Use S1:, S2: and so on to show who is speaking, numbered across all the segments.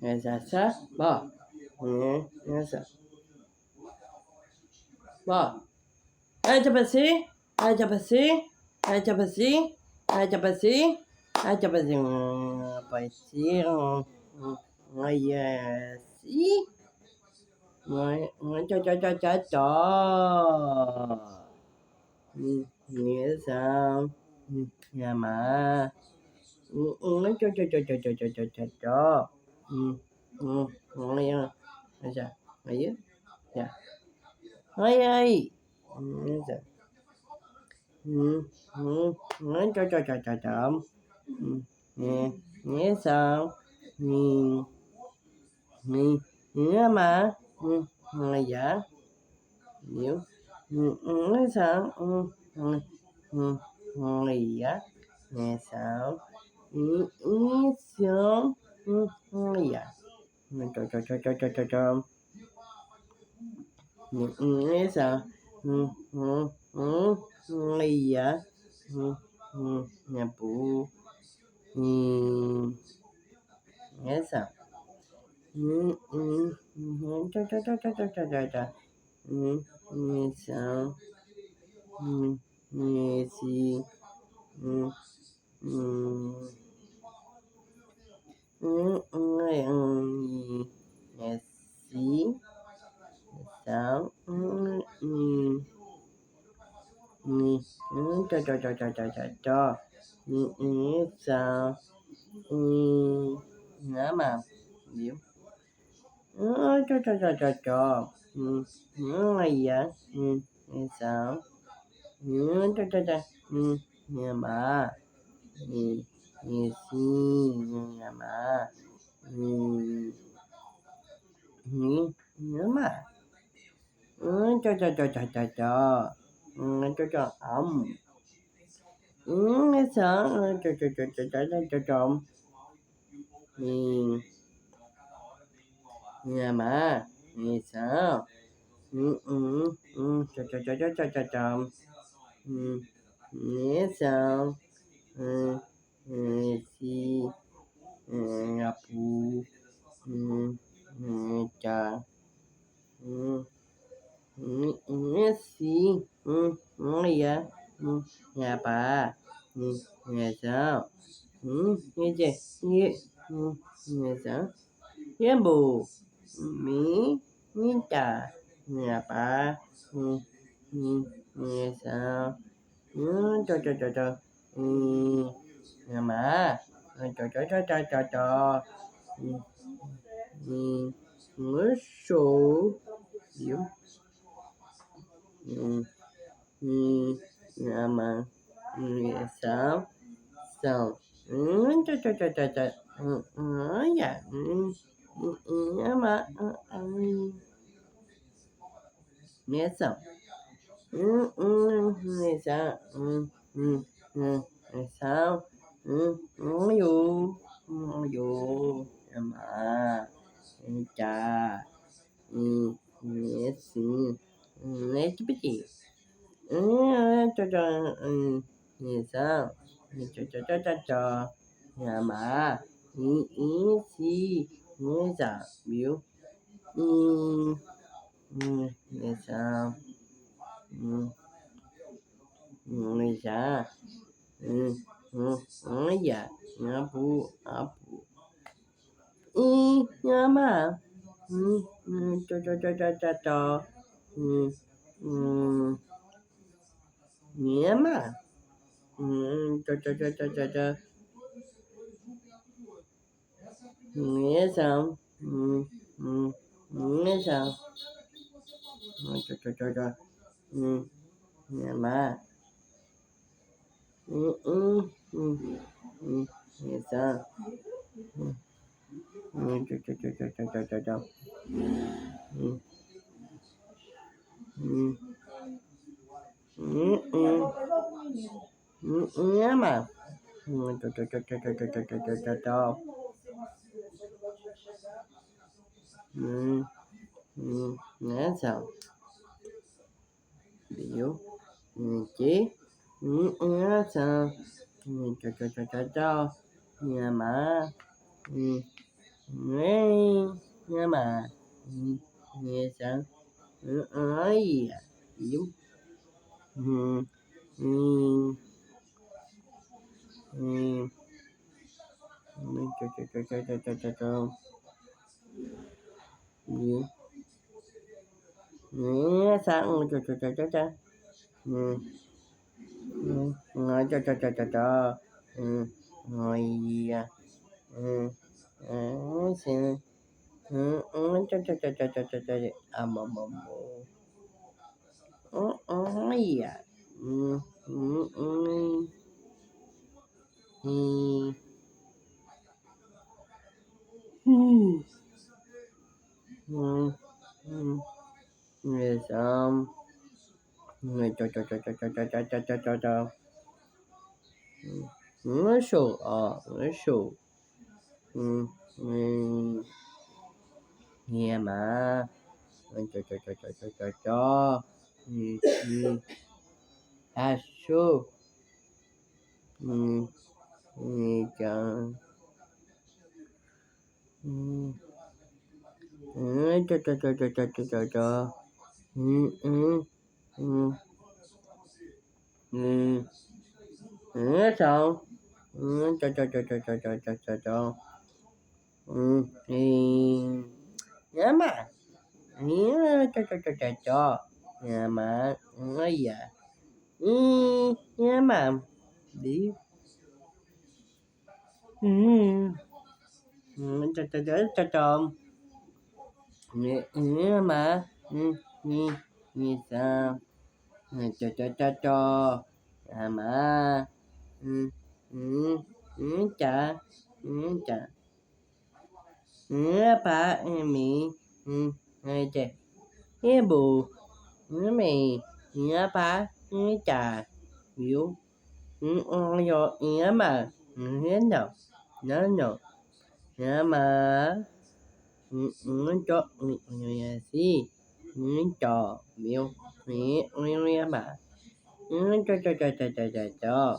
S1: Esa ba esa ba aja basi aja basi aja basi aja basi aja basi basi si cho nghĩa sao nhà mà cho nghe dạ ấy dạ ơi cho nghe sao nghe mà dạ hiểu nghe sao dạ nghe sao sướng dạ cho nghe sao dạ nhà bố nghe sao cho nghe sao nghe gì nghe gì sao cho nghe sao ngã mà hiểu cho này dạ sao nhà mà si nhà mà mà cho sao cho nhà mà sao cho nghe sao si nhà bố cha si ya nhà bà nhà sao nghe gì nghe sao nghe bố mi cha nhà bà nghe sao cho nhà mà cho ngứa số hiểu nhà mà sao sao cho dạ nhà mà nghe sao nghe sao sao vô mà cha nghe xin nghe chứ biết gì cho nghe sao cho nhà mà si nghe sao biểu nghe sao nghe sao dạ nhà bố nhà mà cho nhà mà cho nghe sao nghe sao cho nhà mà nghe sao cho nhà mà cho nghe sao biểu chứ nghe sao cho nhà mà Nhama. Nghe sao? Ơi à. Yếu. Nghe sao? Ngồi cho. Ngồi à. Xin. Cho. Yeah. Yes, cho. Show. Nghe mà. Cho. Show. Cho. Cho. Sao? Cho. Nhá mà. Cho. Nhá mà. Ơi à. Nhá mà. Đi. Cho. Nhá mà. Nghe sao? Cho. Nhá mà. Chà. Pa mi. Chà. Bù. Mì. Pa. Chà. Yếu. Yo. Mà. No. Mà. Cho. Si. Cho. Miêu. Mà. Cho.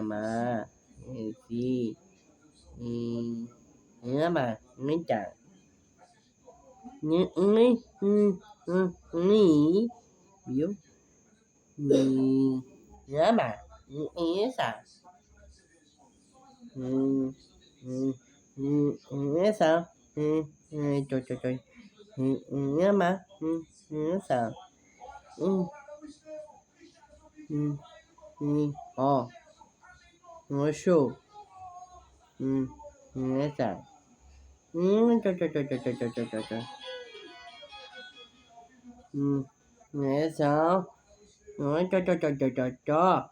S1: Mà. Si. Mà. Chà. Miêu. Mà. Sao? Sao? Cho. Mà. Sao? Show. Sao? Cho. Nghe sao? Cho.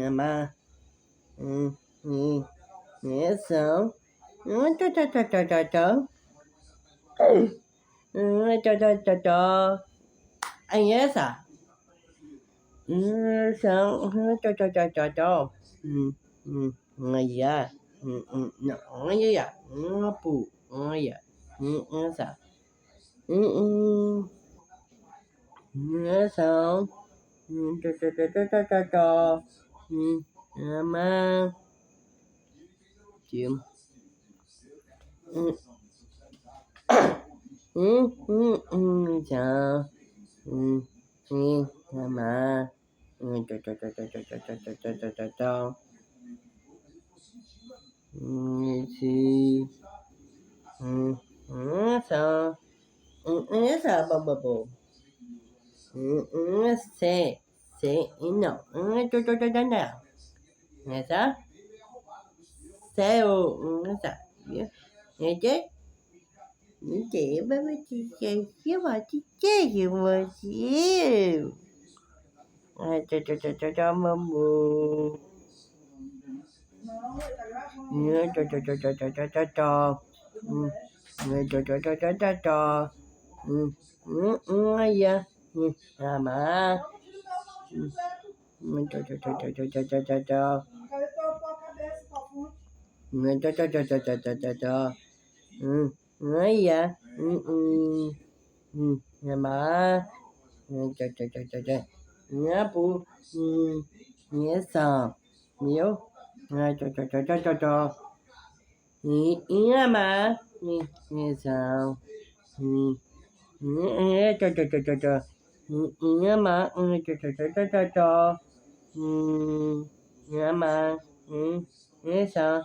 S1: Nghe mà. Nghe sao? Cho. Cho. Anh nghe sao? Sao? Cho. Ngay à. Ngay à. Bù. Ngay à. Sao? Nghe sao? Cho. Mà. Chim. Chào. Mà. Cho. Si. Sao? Sao babo. Se. No. Cho nào. Nghe sao? Sao? Sao? Nghe chứ? Chị ba chị chứ mà chị chơi gì mà chị. Cho mamu. Cho. Ya. Mà. Cho. Cho. Ya. Mà. Cho. Nhá bù. Nhá sao. Miêu. Cho. Nghĩa mà nghe sao cho nghĩa mà cho nghĩa mà nghe sao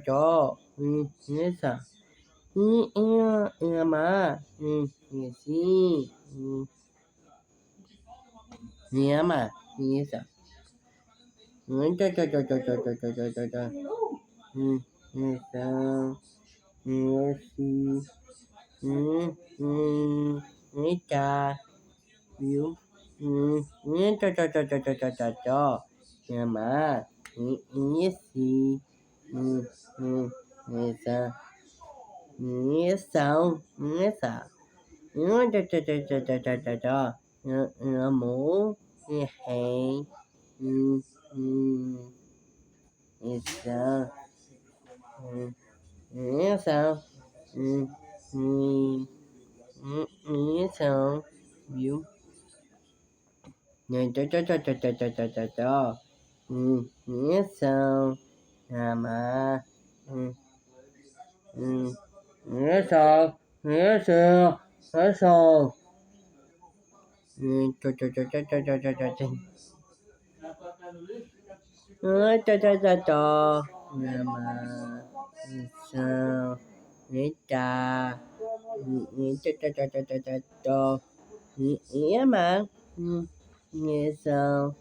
S1: cho nghe sao nghĩa mà nghe gì nghĩa mà nghe sao cho nghe sao nghe gì nghe cha biểu cho nghe mà nghe gì nghe sao nghe sao nghe sao cho mũ nghe hay nghe sao nghe sao nghe sao biểu nghe cho nghe sao mà nghe sao cho nghe mà sao nghe cha nghe cho nghe mà nghe sao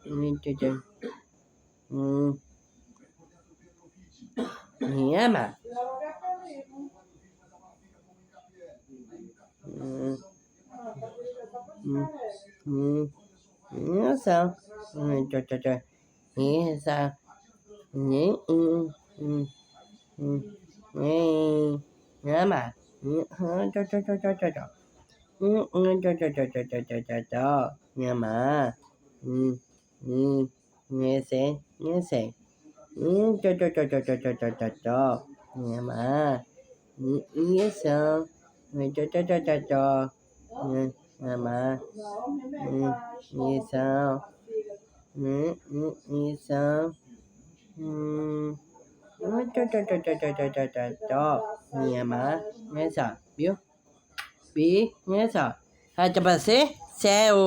S1: nghe cho nghe mà nghe sao cho nghe sao nghe nghe mà cho nghe mà nghe sẽ cho nghe mà nghe sao cho nghe mà nghe sao nghe sao cho nghe mà nghe sao biết nghe sao อาจจะไปเซล